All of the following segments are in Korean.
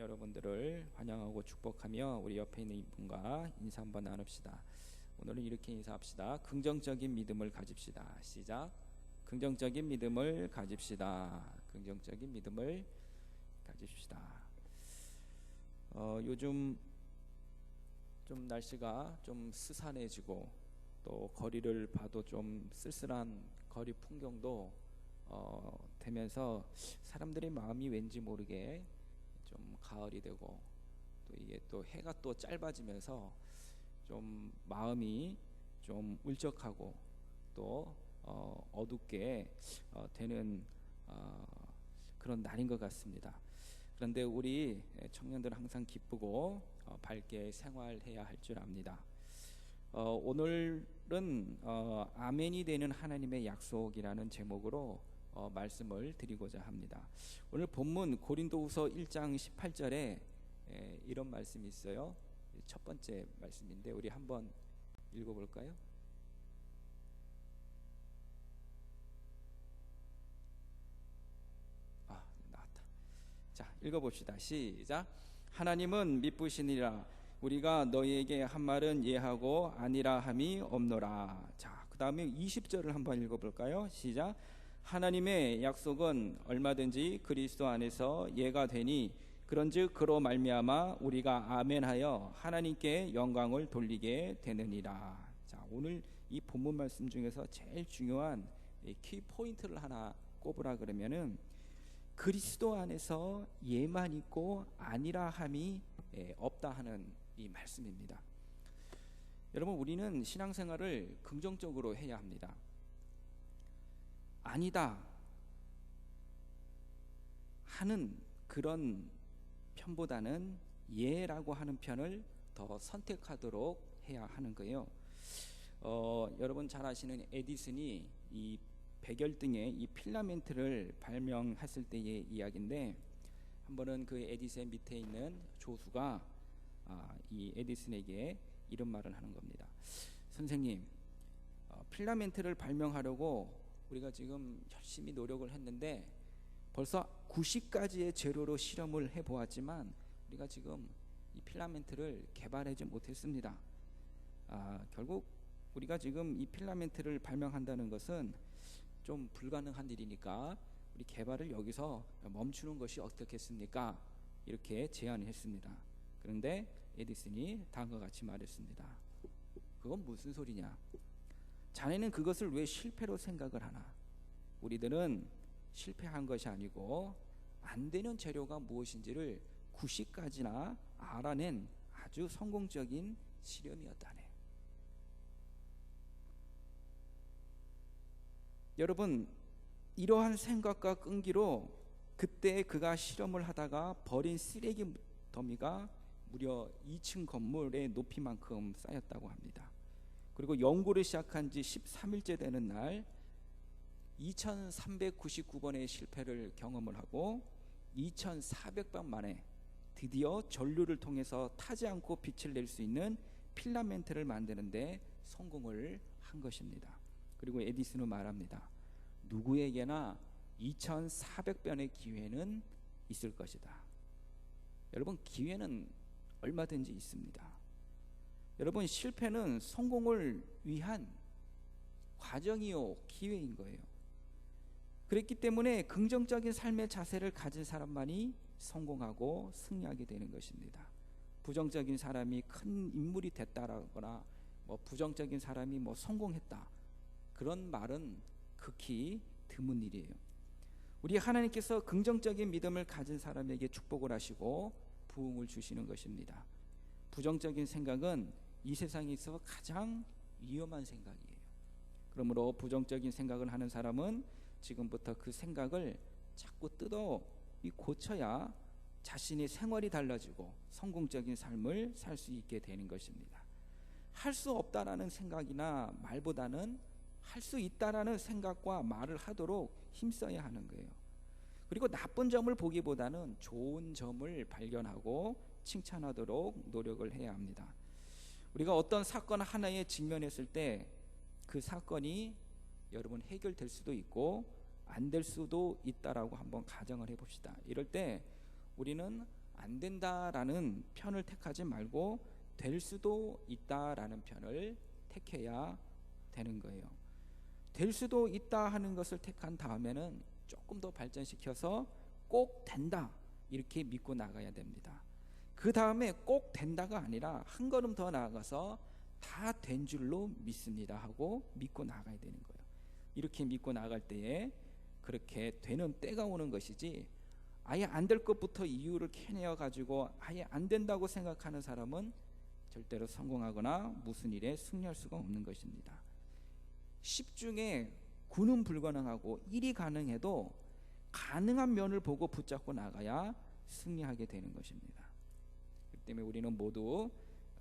여러분들을 환영하고 축복하며 우리 옆에 있는 분과 인사 한번 나눕시다. 오늘은 이렇게 인사합시다. 긍정적인 믿음을 가집시다. 시작. 긍정적인 믿음을 가집시다. 긍정적인 믿음을 가집시다. 요즘 좀 날씨가 좀 스산해지고 또 거리를 봐도 좀 쓸쓸한 거리 풍경도 되면서 사람들의 마음이 왠지 모르게 좀 가을이 되고 또 이게 또 해가 또 짧아지면서 좀 마음이 좀 울적하고 또 어둡게 되는 그런 날인 것 같습니다. 그런데 우리 청년들은 항상 기쁘고 밝게 생활해야 할 줄 압니다. 오늘은 아멘이 되는 하나님의 약속이라는 제목으로 말씀을 드리고자 합니다. 오늘 본문 고린도후서 1장 18절에 이런 말씀이 있어요. 첫 번째 말씀인데 우리 한번 읽어볼까요? 나왔다. 자, 읽어봅시다. 시작. 하나님은 미쁘시니라. 우리가 너희에게 한 말은 예하고 아니라 함이 없노라. 자, 그 다음에 20절을 한번 읽어볼까요? 시작. 하나님의 약속은 얼마든지 그리스도 안에서 예가 되니 그런즉 그로 말미암아 우리가 아멘하여 하나님께 영광을 돌리게 되느니라. 자, 오늘 이 본문 말씀 중에서 제일 중요한 키 포인트를 하나 꼽으라 그러면은 그리스도 안에서 예만 있고 아니라 함이 없다 하는 이 말씀입니다. 여러분, 우리는 신앙생활을 긍정적으로 해야 합니다. 아니다 하는 그런 편보다는 예라고 하는 편을 더 선택하도록 해야 하는 거예요. 여러분 잘 아시는 에디슨이 이 백열등의 이 필라멘트를 발명했을 때의 이야기인데, 한 번은 그 에디슨 밑에 있는 조수가 이 에디슨에게 이런 말을 하는 겁니다. 선생님, 필라멘트를 발명하려고 우리가 지금 열심히 노력을 했는데 벌써 90가지의 재료로 실험을 해보았지만 우리가 지금 이 필라멘트를 개발하지 못했습니다. 결국 우리가 지금 이 필라멘트를 발명한다는 것은 좀 불가능한 일이니까 우리 개발을 여기서 멈추는 것이 어떻겠습니까? 이렇게 제안을 했습니다. 그런데 에디슨이 다음과 같이 말했습니다. 그건 무슨 소리냐? 자네는 그것을 왜 실패로 생각을 하나? 우리들은 실패한 것이 아니고 안 되는 재료가 무엇인지를 90가지나 알아낸 아주 성공적인 실험이었다네. 여러분, 이러한 생각과 끈기로 그때 그가 실험을 하다가 버린 쓰레기 더미가 무려 2층 건물의 높이만큼 쌓였다고 합니다. 그리고 연구를 시작한 지 13일째 되는 날 2399번의 실패를 경험을 하고 2400번 만에 드디어 전류를 통해서 타지 않고 빛을 낼 수 있는 필라멘트를 만드는데 성공을 한 것입니다. 그리고 에디슨은 말합니다. 누구에게나 2400번의 기회는 있을 것이다. 여러분, 기회는 얼마든지 있습니다. 여러분, 실패는 성공을 위한 과정이요 기회인 거예요. 그렇기 때문에 긍정적인 삶의 자세를 가진 사람만이 성공하고 승리하게 되는 것입니다. 부정적인 사람이 큰 인물이 됐다라거나 부정적인 사람이 성공했다, 그런 말은 극히 드문 일이에요. 우리 하나님께서 긍정적인 믿음을 가진 사람에게 축복을 하시고 부흥을 주시는 것입니다. 부정적인 생각은 이 세상에서 가장 위험한 생각이에요. 그러므로 부정적인 생각을 하는 사람은 지금부터 그 생각을 자꾸 뜯어 고쳐야 자신의 생활이 달라지고 성공적인 삶을 살 수 있게 되는 것입니다. 할 수 없다라는 생각이나 말보다는 할 수 있다라는 생각과 말을 하도록 힘써야 하는 거예요. 그리고 나쁜 점을 보기보다는 좋은 점을 발견하고 칭찬하도록 노력을 해야 합니다. 우리가 어떤 사건 하나에 직면했을 때 그 사건이 여러분 해결될 수도 있고 안 될 수도 있다라고 한번 가정을 해봅시다. 이럴 때 우리는 안 된다라는 편을 택하지 말고 될 수도 있다라는 편을 택해야 되는 거예요. 될 수도 있다 하는 것을 택한 다음에는 조금 더 발전시켜서 꼭 된다 이렇게 믿고 나가야 됩니다. 그 다음에 꼭 된다가 아니라 한 걸음 더 나아가서 다 된 줄로 믿습니다 하고 믿고 나가야 되는 거예요. 이렇게 믿고 나갈 때에 그렇게 되는 때가 오는 것이지, 아예 안 될 것부터 이유를 캐내어 가지고 아예 안 된다고 생각하는 사람은 절대로 성공하거나 무슨 일에 승리할 수가 없는 것입니다. 10 중에 9는 불가능하고 1이 가능해도 가능한 면을 보고 붙잡고 나가야 승리하게 되는 것입니다. 그렇기 때문에 우리는 모두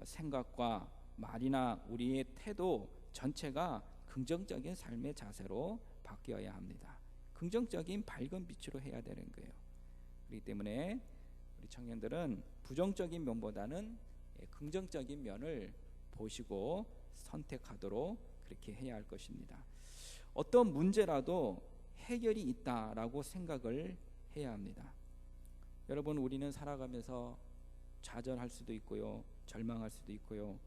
생각과 말이나 우리의 태도 전체가 긍정적인 삶의 자세로 바뀌어야 합니다. 긍정적인 밝은 빛으로 해야 되는 거예요. 그렇기 때문에 우리 청년들은 부정적인 면보다는 긍정적인 면을 보시고 선택하도록 그렇게 해야 할 것입니다. 어떤 문제라도 해결이 있다라고 생각을 해야 합니다. 여러분, 우리는 살아가면서 좌절할 수도 있고요, 절망할 수도 있고요,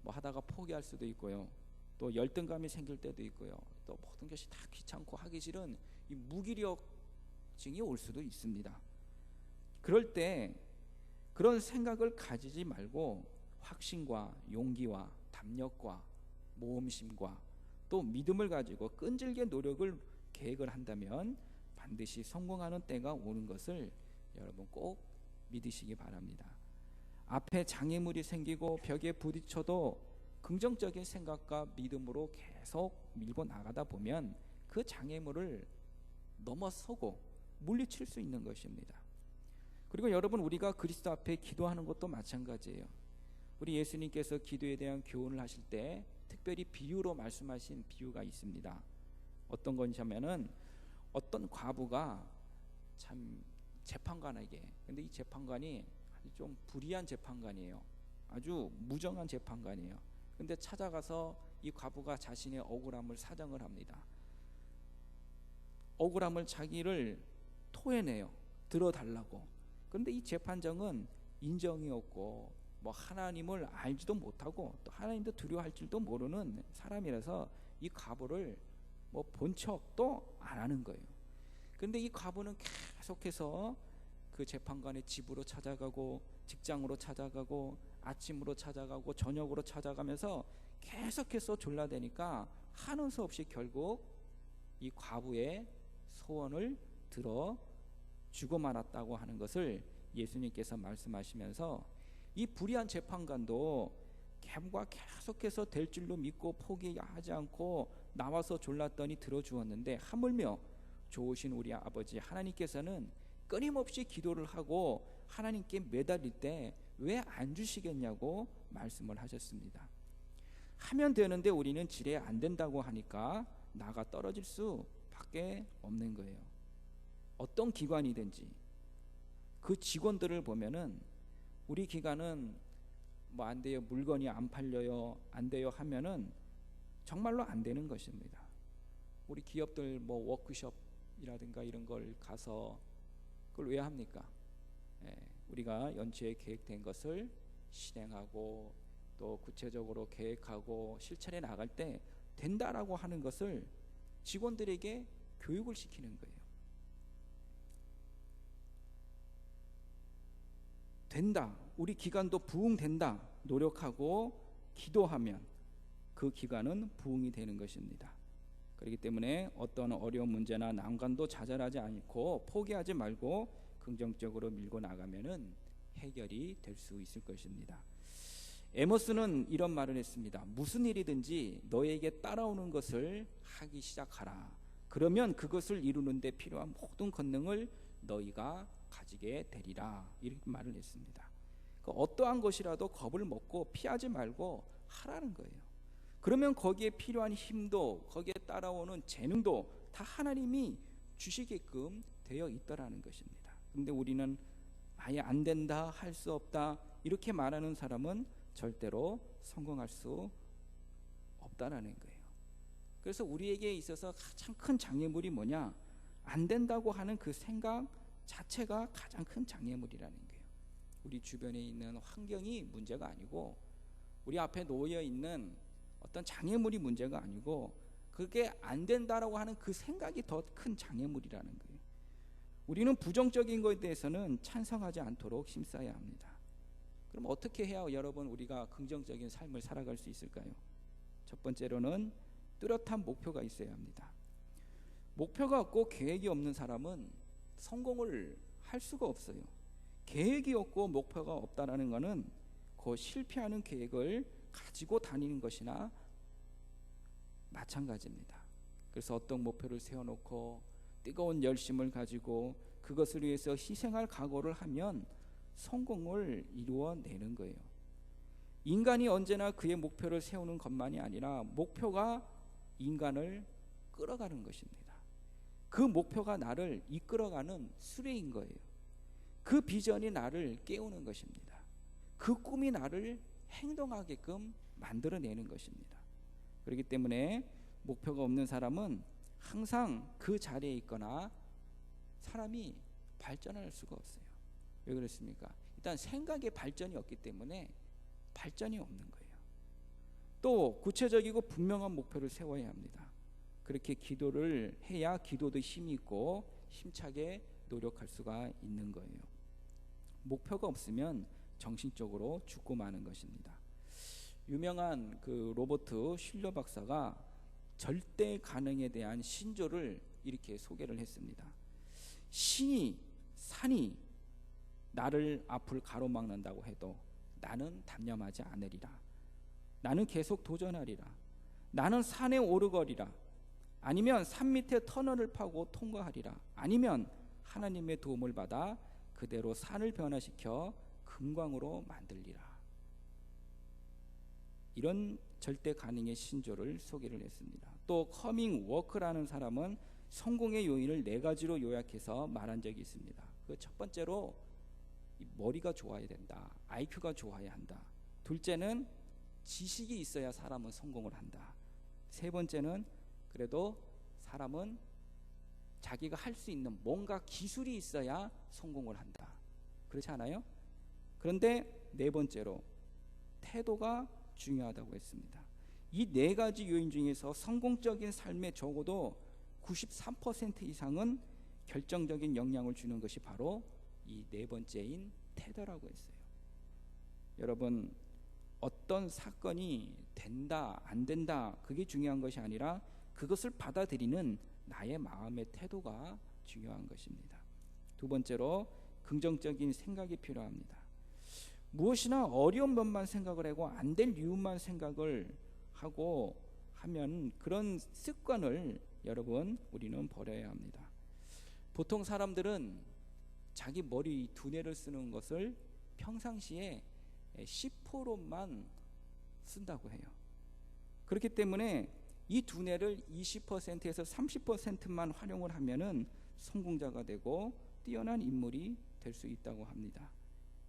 뭐 하다가 포기할 수도 있고요, 또 열등감이 생길 때도 있고요, 또 모든 것이 다 귀찮고 하기 싫은 이 무기력증이 올 수도 있습니다. 그럴 때 그런 생각을 가지지 말고 확신과 용기와 담력과 모험심과 또 믿음을 가지고 끈질게 노력을 계획을 한다면 반드시 성공하는 때가 오는 것을 여러분 꼭 믿으시기 바랍니다. 앞에 장애물이 생기고 벽에 부딪혀도 긍정적인 생각과 믿음으로 계속 밀고 나가다 보면 그 장애물을 넘어서고 물리칠 수 있는 것입니다. 그리고 여러분, 우리가 그리스도 앞에 기도하는 것도 마찬가지예요. 우리 예수님께서 기도에 대한 교훈을 하실 때 특별히 비유로 말씀하신 비유가 있습니다. 어떤 것이냐면은 어떤 과부가 참 재판관에게, 근데 이 재판관이 아주 좀 불의한 재판관이에요. 아주 무정한 재판관이에요. 근데 찾아가서 이 과부가 자신의 억울함을 사정을 합니다. 억울함을 자기를 토해내요. 들어달라고. 그런데 이 재판장은 인정이 없고 뭐 하나님을 알지도 못하고 또 하나님도 두려워할 줄도 모르는 사람이라서 이 과부를 뭐 본 척도 안 하는 거예요. 그런데 이 과부는 계속해서 그 재판관의 집으로 찾아가고 직장으로 찾아가고 아침으로 찾아가고 저녁으로 찾아가면서 계속해서 졸라대니까 하는 수 없이 결국 이 과부의 소원을 들어 주고 말았다고 하는 것을 예수님께서 말씀하시면서 이 불의한 재판관도 걔가 계속해서 될 줄로 믿고 포기하지 않고 나와서 졸랐더니 들어주었는데 하물며 좋으신 우리 아버지 하나님께서는 끊임없이 기도를 하고 하나님께 매달릴 때 왜 안 주시겠냐고 말씀을 하셨습니다. 하면 되는데 우리는 지레 안 된다고 하니까 나가 떨어질 수밖에 없는 거예요. 어떤 기관이든지 그 직원들을 보면은 우리 기관은 뭐 안 돼요, 물건이 안 팔려요, 안 돼요 하면은 정말로 안 되는 것입니다. 우리 기업들 뭐 워크숍이라든가 이런 걸 가서 그걸 왜 합니까? 우리가 연초에 계획된 것을 실행하고 또 구체적으로 계획하고 실천해 나갈 때 된다라고 하는 것을 직원들에게 교육을 시키는 거예요. 된다, 우리 기관도 부흥된다, 노력하고 기도하면 그 기관은 부흥이 되는 것입니다. 그렇기 때문에 어떤 어려운 문제나 난관도 좌절하지 않고 포기하지 말고 긍정적으로 밀고 나가면은 해결이 될 수 있을 것입니다. 에모스는 이런 말을 했습니다. 무슨 일이든지 너에게 따라오는 것을 하기 시작하라. 그러면 그것을 이루는 데 필요한 모든 권능을 너희가 가지게 되리라. 이렇게 말을 했습니다. 어떠한 것이라도 겁을 먹고 피하지 말고 하라는 거예요. 그러면 거기에 필요한 힘도 거기에 따라오는 재능도 다 하나님이 주시게끔 되어 있더라는 것입니다. 그런데 우리는 아예 안 된다, 할 수 없다 이렇게 말하는 사람은 절대로 성공할 수 없다라는 거예요. 그래서 우리에게 있어서 가장 큰 장애물이 뭐냐? 안 된다고 하는 그 생각 자체가 가장 큰 장애물이라는 거예요. 우리 주변에 있는 환경이 문제가 아니고 우리 앞에 놓여 있는 어떤 장애물이 문제가 아니고 그게 안 된다라고 하는 그 생각이 더 큰 장애물이라는 거예요. 우리는 부정적인 것에 대해서는 찬성하지 않도록 힘써야 합니다. 그럼 어떻게 해야 여러분 우리가 긍정적인 삶을 살아갈 수 있을까요? 첫 번째로는 뚜렷한 목표가 있어야 합니다. 목표가 없고 계획이 없는 사람은 성공을 할 수가 없어요. 계획이 없고 목표가 없다라는 것은 그 실패하는 계획을 가지고 다니는 것이나 마찬가지입니다. 그래서 어떤 목표를 세워놓고 뜨거운 열심을 가지고 그것을 위해서 희생할 각오를 하면 성공을 이루어내는 거예요. 인간이 언제나 그의 목표를 세우는 것만이 아니라 목표가 인간을 끌어가는 것입니다. 그 목표가 나를 이끌어가는 수레인 거예요. 그 비전이 나를 깨우는 것입니다. 그 꿈이 나를 행동하게끔 만들어내는 것입니다. 그렇기 때문에 목표가 없는 사람은 항상 그 자리에 있거나 사람이 발전할 수가 없어요. 왜 그렇습니까? 일단 생각의 발전이 없기 때문에 발전이 없는 거예요. 또 구체적이고 분명한 목표를 세워야 합니다. 그렇게 기도를 해야 기도도 힘이 있고 힘차게 노력할 수가 있는 거예요. 목표가 없으면 정신적으로 죽고 마는 것입니다. 유명한 그 로버트 슐러 박사가 절대 가능에 대한 신조를 이렇게 소개를 했습니다. 산이 나를 앞을 가로막는다고 해도 나는 단념하지 않으리라. 나는 계속 도전하리라. 나는 산에 오르거리라. 아니면 산 밑에 터널을 파고 통과하리라. 아니면 하나님의 도움을 받아 그대로 산을 변화시켜 금광으로 만들리라. 이런 절대 가능의 신조를 소개를 했습니다. 또 커밍 워크라는 사람은 성공의 요인을 4가지로 요약해서 말한 적이 있습니다. 그 첫 번째로 머리가 좋아야 된다. IQ가 좋아야 한다. 둘째는 지식이 있어야 사람은 성공을 한다. 세 번째는 그래도 사람은 자기가 할 수 있는 뭔가 기술이 있어야 성공을 한다. 그렇지 않아요? 그런데 네 번째로 태도가 중요하다고 했습니다. 이 4가지 요인 중에서 성공적인 삶에 적어도 93% 이상은 결정적인 영향을 주는 것이 바로 이 4번째인 태도라고 했어요. 여러분, 어떤 사건이 된다 안 된다 그게 중요한 것이 아니라 그것을 받아들이는 나의 마음의 태도가 중요한 것입니다. 두 번째로 긍정적인 생각이 필요합니다. 무엇이나 어려운 것만 생각을 하고 안 될 이유만 생각을 하고 하면 그런 습관을 여러분 우리는 버려야 합니다. 보통 사람들은 자기 머리 두뇌를 쓰는 것을 평상시에 10%만 쓴다고 해요. 그렇기 때문에 이 두뇌를 20%에서 30%만 활용을 하면은 성공자가 되고 뛰어난 인물이 될 수 있다고 합니다.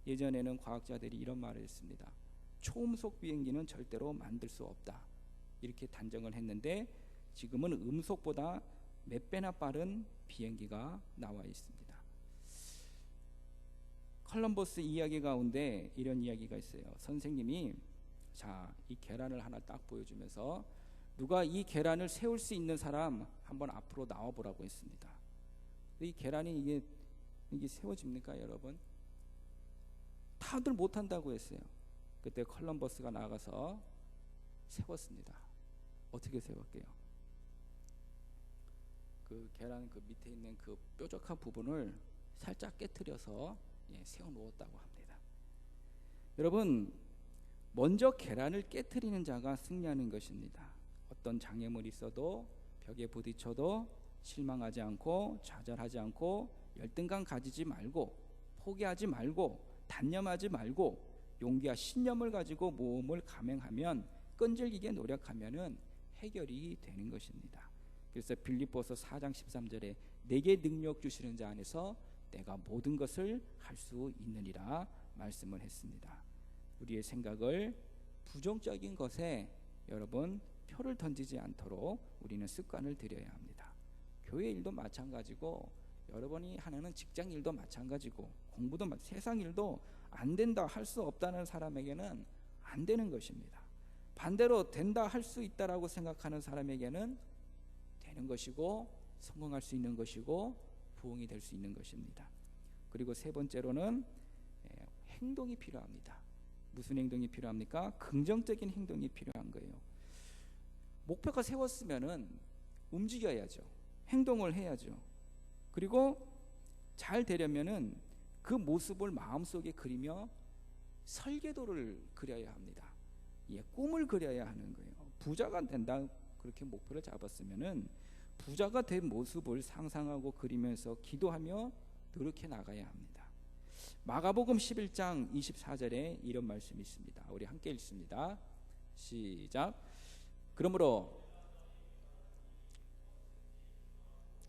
예전에는 과학자들이 이런 말을 했습니다. 초음속 비행기는 절대로 만들 수 없다. 이렇게 단정을 했는데 지금은 음속보다 몇 배나 빠른 비행기가 나와 있습니다. 콜럼버스 이야기 가운데 이런 이야기가 있어요. 선생님이 이 계란을 하나 딱 보여주면서 누가 이 계란을 세울 수 있는 사람 한번 앞으로 나와보라고 했습니다. 이 계란이 이게 세워집니까, 여러분? 다들 못한다고 했어요. 그때 콜럼버스가 나가서 세웠습니다. 어떻게 세웠게요? 그 계란 그 밑에 있는 그 뾰족한 부분을 살짝 깨트려서 세워 놓았다고 합니다. 여러분, 먼저 계란을 깨트리는 자가 승리하는 것입니다. 어떤 장애물이 있어도 벽에 부딪혀도 실망하지 않고 좌절하지 않고 열등감 가지지 말고 포기하지 말고 단념하지 말고 용기와 신념을 가지고 모험을 감행하면 끈질기게 노력하면은 해결이 되는 것입니다. 그래서 빌립보서 4장 13절에 내게 능력 주시는 자 안에서 내가 모든 것을 할 수 있느니라 말씀을 했습니다. 우리의 생각을 부정적인 것에 여러분 표를 던지지 않도록 우리는 습관을 들여야 합니다. 교회 일도 마찬가지고 여러분이 하는 직장 일도 마찬가지고 공부도 세상 일도 안 된다, 할 수 없다는 사람에게는 안 되는 것입니다. 반대로 된다, 할 수 있다라고 생각하는 사람에게는 되는 것이고 성공할 수 있는 것이고 부흥이 될 수 있는 것입니다. 그리고 세 번째로는 행동이 필요합니다. 무슨 행동이 필요합니까? 긍정적인 행동이 필요한 거예요. 목표가 세웠으면은 움직여야죠. 행동을 해야죠. 그리고 잘 되려면은 그 모습을 마음속에 그리며 설계도를 그려야 합니다. 꿈을 그려야 하는 거예요. 부자가 된다 그렇게 목표를 잡았으면은 부자가 된 모습을 상상하고 그리면서 기도하며 노력해 나가야 합니다. 마가복음 11장 24절에 이런 말씀이 있습니다. 우리 함께 읽습니다. 시작. 그러므로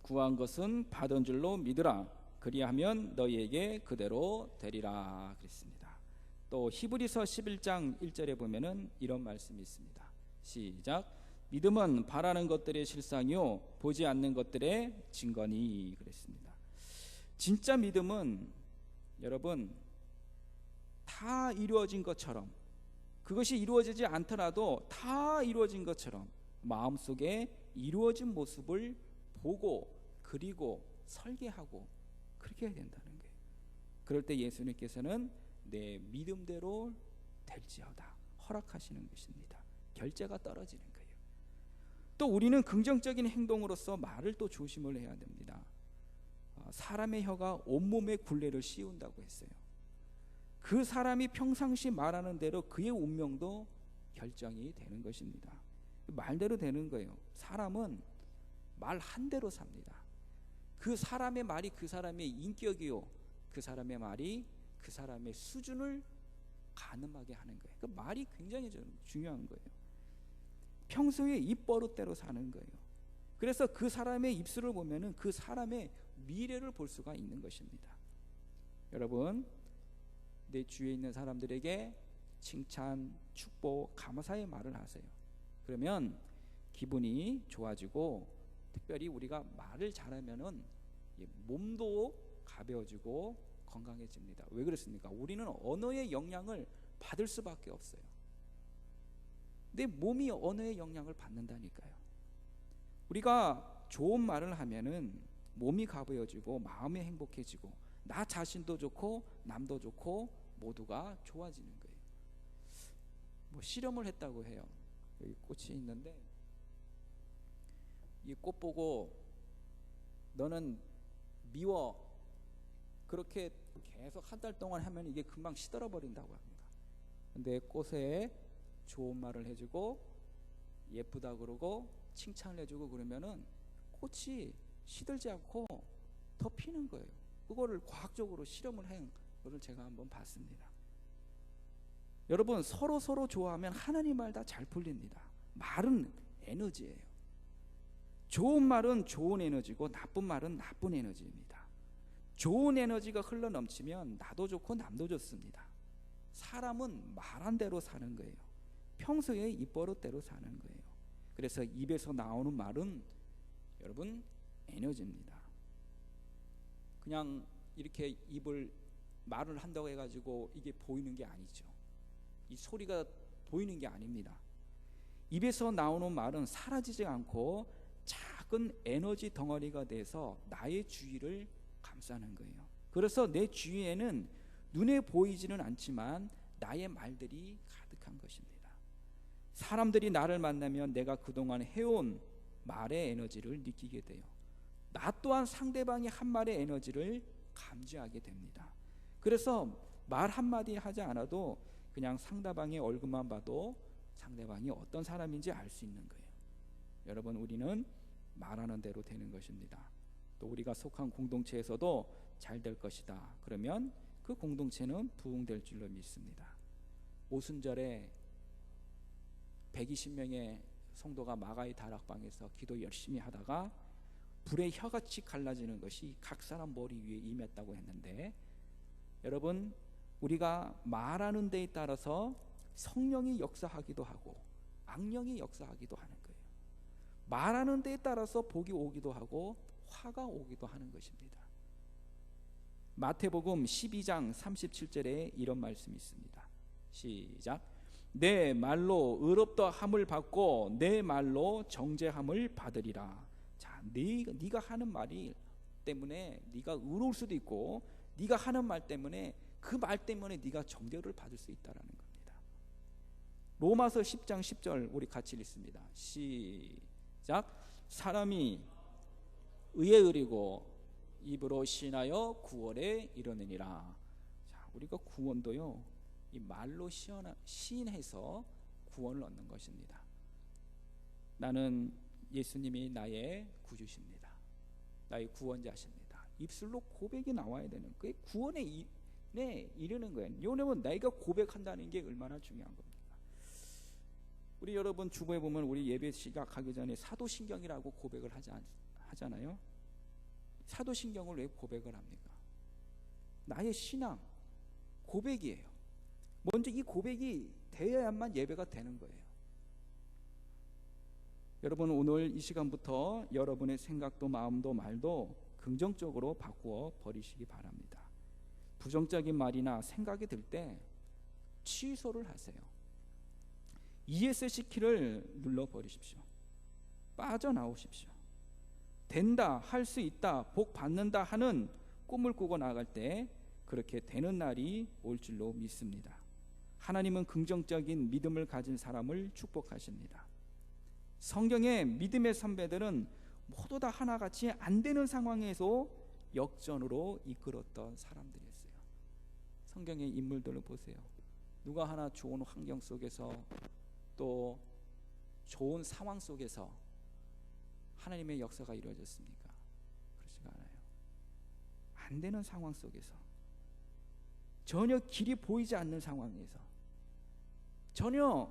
구한 것은 받은 줄로 믿으라. 그리하면 너희에게 그대로 되리라 그랬습니다. 또 히브리서 11장 1절에 보면은 이런 말씀이 있습니다. 시작. 믿음은 바라는 것들의 실상이요 보지 않는 것들의 증거니 그랬습니다. 진짜 믿음은 여러분 다 이루어진 것처럼, 그것이 이루어지지 않더라도 다 이루어진 것처럼 마음속에 이루어진 모습을 보고 그리고 설계하고 그렇게 해야 된다는 거예요. 그럴 때 예수님께서는 내 믿음대로 될지어다 허락하시는 것입니다. 결제가 떨어지는 거예요. 또 우리는 긍정적인 행동으로서 말을 또 조심을 해야 됩니다. 사람의 혀가 온몸에 굴레를 씌운다고 했어요. 그 사람이 평상시 말하는 대로 그의 운명도 결정이 되는 것입니다. 말대로 되는 거예요. 사람은 말 한 대로 삽니다. 그 사람의 말이 그 사람의 인격이요, 그 사람의 말이 그 사람의 수준을 가늠하게 하는 거예요. 그 말이 굉장히 중요한 거예요. 평소에 입버릇대로 사는 거예요. 그래서 그 사람의 입술을 보면은 그 사람의 미래를 볼 수가 있는 것입니다. 여러분, 내 주위에 있는 사람들에게 칭찬, 축복, 감사의 말을 하세요. 그러면 기분이 좋아지고, 특별히 우리가 말을 잘하면은 몸도 가벼워지고 건강해집니다. 왜 그렇습니까? 우리는 언어의 영향을 받을 수밖에 없어요. 내 몸이 언어의 영향을 받는다니까요. 우리가 좋은 말을 하면은 몸이 가벼워지고 마음이 행복해지고 나 자신도 좋고 남도 좋고 모두가 좋아지는 거예요. 실험을 했다고 해요. 여기 꽃이 있는데 이 꽃 보고 너는 미워 그렇게 계속 한 달 동안 하면 이게 금방 시들어 버린다고 합니다. 근데 꽃에 좋은 말을 해주고 예쁘다 그러고 칭찬을 해주고 그러면은 꽃이 시들지 않고 더 피는 거예요. 그거를 과학적으로 실험을 한 거를 제가 한번 봤습니다. 여러분, 서로 좋아하면 하나님 말 다 잘 풀립니다. 말은 에너지예요. 좋은 말은 좋은 에너지고 나쁜 말은 나쁜 에너지입니다. 좋은 에너지가 흘러넘치면 나도 좋고 남도 좋습니다. 사람은 말한 대로 사는 거예요. 평소에 입버릇대로 사는 거예요. 그래서 입에서 나오는 말은 여러분 에너지입니다. 그냥 이렇게 말을 한다고 해가지고 이게 보이는 게 아니죠. 이 소리가 보이는 게 아닙니다. 입에서 나오는 말은 사라지지 않고 작은 에너지 덩어리가 돼서 나의 주위를 감싸는 거예요. 그래서 내 주위에는 눈에 보이지는 않지만 나의 말들이 가득한 것입니다. 사람들이 나를 만나면 내가 그동안 해온 말의 에너지를 느끼게 돼요. 나 또한 상대방이 한 말의 에너지를 감지하게 됩니다. 그래서 말 한마디 하지 않아도 그냥 상대방의 얼굴만 봐도 상대방이 어떤 사람인지 알 수 있는 거예요. 여러분, 우리는 말하는 대로 되는 것입니다. 또 우리가 속한 공동체에서도 잘 될 것이다. 그러면 그 공동체는 부흥될 줄로 믿습니다. 오순절에 120명의 성도가 마가의 다락방에서 기도 열심히 하다가 불에 혀같이 갈라지는 것이 각 사람 머리 위에 임했다고 했는데, 여러분, 우리가 말하는 데에 따라서 성령이 역사하기도 하고 악령이 역사하기도 하는 거예요. 말하는 데에 따라서 복이 오기도 하고 화가 오기도 하는 것입니다. 마태복음 12장 37절에 이런 말씀이 있습니다. 시작. 내 말로 의롭다 함을 받고 내 말로 정죄함을 받으리라. 자, 네가 하는 말이 때문에 네가 의로울 수도 있고, 네가 하는 말 때문에 그 말 때문에 네가 정죄를 받을 수 있다라는 겁니다. 로마서 10장 10절 우리 같이 읽습니다. 시작. 사람이 의에 의리고 입으로 시인하여 구원에 이르느니라. 자, 우리가 구원도요, 이 말로 시인해서 구원을 얻는 것입니다. 나는 예수님이 나의 구주십니다. 나의 구원자십니다. 입술로 고백이 나와야 되는, 그게 구원에 이르는 거예요. 왜냐하면 내가 고백한다는 게 얼마나 중요한 겁니까? 우리 여러분 주보에 보면 우리 예배 시작하기 전에 사도신경이라고 고백을 하잖아요. 사도신경을 왜 고백을 합니까? 나의 신앙 고백이에요. 먼저 이 고백이 되어야만 예배가 되는 거예요. 여러분, 오늘 이 시간부터 여러분의 생각도 마음도 말도 긍정적으로 바꾸어 버리시기 바랍니다. 부정적인 말이나 생각이 들 때 취소를 하세요. ESC 키를 눌러버리십시오. 빠져나오십시오. 된다, 할 수 있다, 복 받는다 하는 꿈을 꾸고 나갈 때 그렇게 되는 날이 올 줄로 믿습니다. 하나님은 긍정적인 믿음을 가진 사람을 축복하십니다. 성경의 믿음의 선배들은 모두 다 하나같이 안 되는 상황에서 역전으로 이끌었던 사람들이었어요. 성경의 인물들을 보세요. 누가 하나 좋은 환경 속에서 또 좋은 상황 속에서 하나님의 역사가 이루어졌습니까? 그렇지가 않아요. 안 되는 상황 속에서, 전혀 길이 보이지 않는 상황에서, 전혀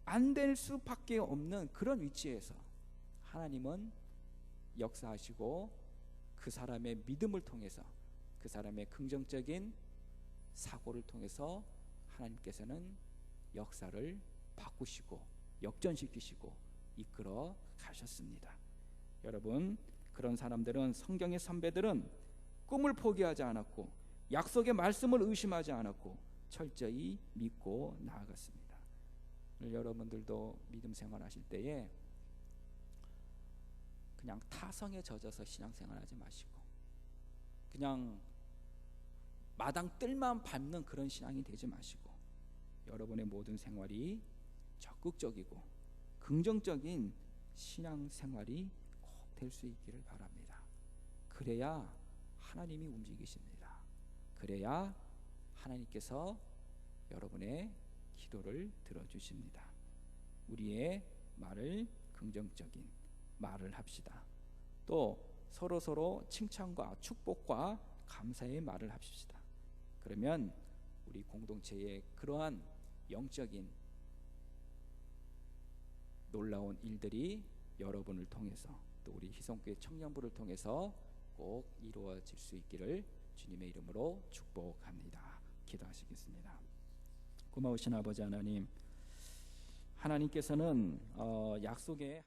안 될 수밖에 없는 그런 위치에서 하나님은 역사하시고 그 사람의 믿음을 통해서, 그 사람의 긍정적인 사고를 통해서 하나님께서는 역사를 바꾸시고 역전시키시고 이끌어 가셨습니다. 여러분, 그런 사람들은, 성경의 선배들은 꿈을 포기하지 않았고 약속의 말씀을 의심하지 않았고 철저히 믿고 나아갔습니다. 오늘 여러분들도 믿음 생활하실 때에 그냥 타성에 젖어서 신앙생활하지 마시고 그냥 마당 뜰만 밟는 그런 신앙이 되지 마시고 여러분의 모든 생활이 적극적이고 긍정적인 신앙생활이 꼭 될 수 있기를 바랍니다. 그래야 하나님이 움직이십니다. 그래야 하나님께서 여러분의 기도를 들어주십니다. 우리의 말을 긍정적인 말을 합시다. 또 서로 칭찬과 축복과 감사의 말을 합시다. 그러면 우리 공동체의 그러한 영적인 놀라운 일들이 여러분을 통해서, 또 우리 희성교회 청년부를 통해서 꼭 이루어질 수 있기를 주님의 이름으로 축복합니다. 기도하시겠습니다. 고마우신 아버지 하나님, 하나님께서는 약속의